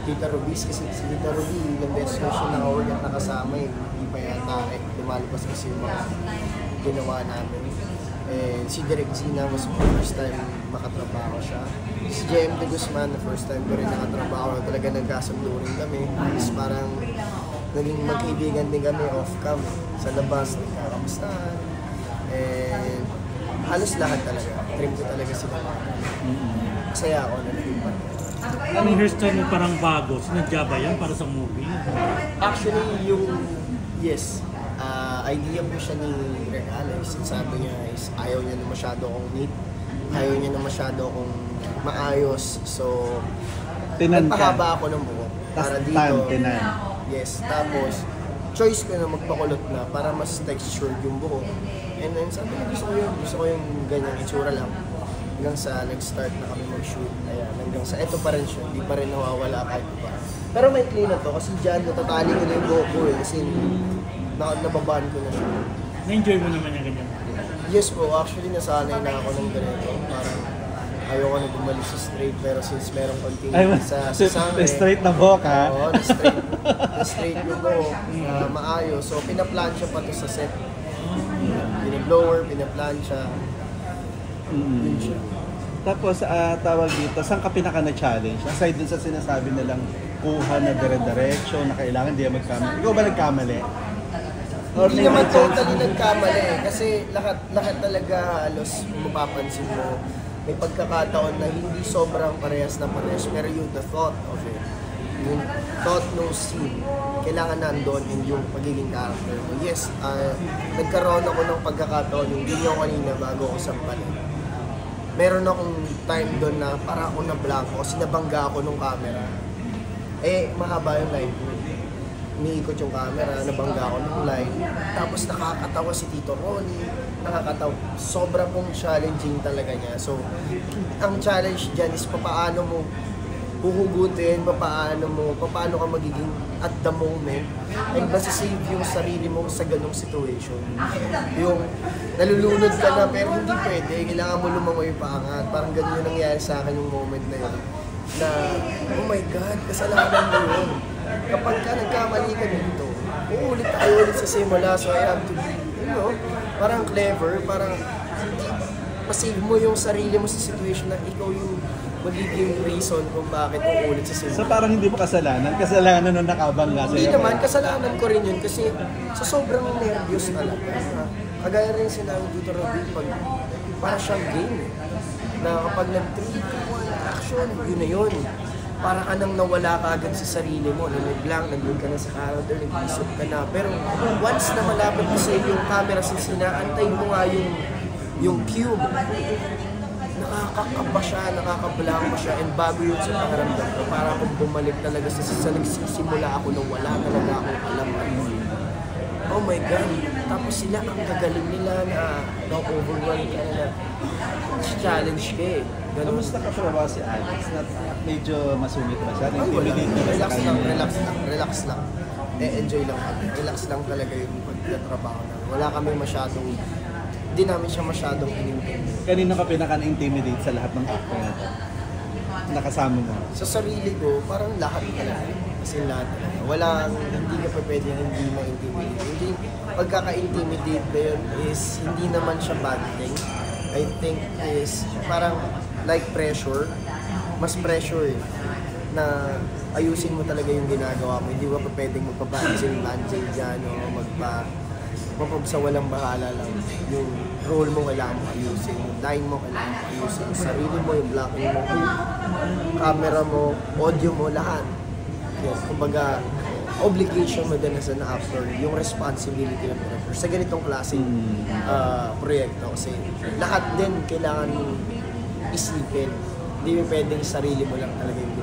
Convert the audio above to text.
Tita Rubis, kasi si Tita Ruby, ilang beses ko siya naka-work at nakasama eh. Hindi pa yata lumalabas kasi yung mga ginawa namin. And si Direk Zina was first time makatrabaho siya. Si JM De Guzman, the first time ko rin nakatrabaho, talaga nagkasundo rin kami. Tapos parang naging magkaibigan din kami off-cam sa labas, nagkakamustahan. And halos lahat talaga. Dream ko talaga sila. Masaya ako na naging partner. Anong hairstyle mo parang bago? Sinadya ba yan para sa movie? Actually, yes, idea po siya ni Rek Alex. Sabi niya is ayaw niya na masyado akong neat. Ayaw niya na masyado akong maayos. So, nagpahaba ako ng buhok. Para dito. Yes, tapos choice ko na magpakulot na para mas textured yung buhok. And then sabi niya, gusto ko yung ganyang itsura lang. Hanggang sa nag-start na kami mag-shoot. Ayan, hanggang sa eto pa rin siya, hindi pa rin nawawala kahit pa. Pero may clean na to kasi dyan natatali ko na yung buhok ko eh. Kasi nababaan ko na siya. Na-enjoy mo naman yung ganyan? Yes po, actually nasanay na ako ng ganito. Parang ayoko na bumalik sa straight pero since merong continuity sa sangre. Straight na buhok ha? Oo, na-straight yung buhok, maayos. So pinaplansya pa to sa set. Pinablower, pinaplansya. Tapos, tawag dito, saan ka pinaka na-challenge? Aside dun sa sinasabi nilang kuha na dire-diretso, na kailangan di magkamali. Ikaw ba nagkamali? Hindi naman totally nagkamali eh. Kasi lahat talaga halos mapapansin mo. May pagkakataon na hindi sobrang parehas na parehas, pero yung the thought of it, yung thought no scene, kailangan nandoon yung pagiging character mo. Yes, nagkaroon ako ng pagkakataon, yung ganyan kanina bago ako sampalin. Meron akong time doon na para ako na blanco kasi nabangga ako nung camera. Eh, mahaba yung line ko. Umiikot yung camera, nabangga ako nung line. Tapos nakakatawa si Tito Ronnie, nakakatawa. Sobra pong challenging talaga niya. So, ang challenge dyan is paano mo huhugutin, paano ka magiging at the moment and masasave yung sarili mo sa ganong situation. Yung nalulunod ka na pero hindi pwede, kailangan mo lumangoy paangat. Parang ganun yung nangyari sa akin yung moment na yun. Na, oh my God, kasalanan mo yun. Kapag ka nagkamali ka dito, uulit tayo ulit sa simula, so I have to be, parang clever, parang masave mo yung sarili mo sa situation na ikaw yung magiging reason kung bakit uulit sa simula. So parang hindi mo kasalanan nung nakabangga sa'yo? Hindi naman, kasalanan ko rin yun kasi sa sobrang nervyos talaga. Kagaya rin sinabi dito Robin, para siyang game na kapag nag-3, 2, 1, action, yun na yun. Para ka nang nawala ka agad sa sarili mo, nag-blank, nag-load ka na sa character, nag-isip ka na. Pero once na malapit mo sa yung camera, since inaantay mo nga yung cue mo, nakakakaba siya, nakakablank pa siya, and bago yun sa pakiramdam ko, para akong bumalik talaga sa nagsisimula ako nung wala talaga akong alam ano. Oh my God, tapos sila ang gagaling nila na overwhelmed ka na challenge ka eh. Kamusta ka trabaho si Alex? Medyo masungit ba siya? Ay, wala. Relax lang. Enjoy lang kami. Relax lang talaga yung pagtatrabaho namin. Wala kami masyadong, hindi namin siya masyadong in-intimidate. Kanino ka pinaka-intimidate sa lahat ng actor na ito? Nakasama mo? Sa sarili ko, parang lahat talaga. Kasi lahat talaga. Hindi ka pa pwede hindi ma-intimidate. Hindi, pagkaka-intimidate ba yun is, hindi naman siya bad thing. I think is, parang like pressure, mas pressure eh, na ayusin mo talaga yung ginagawa mo. Hindi mo pa pwedeng magpapansin-pansin dyan o sa walang bahala lang. Yung role mo kailangan mo ayusin, yung line mo kailangan mo ayusin, yung sarili mo, yung blocking mo, yung camera mo, audio mo, lahat. Yes, kumbaga, obligation mo din as an actor, yung responsibility ng director sa ganitong klaseng proyekto. Kasi lahat din kailangan mong isipin. Hindi mo pwedeng sarili mo lang talaga yung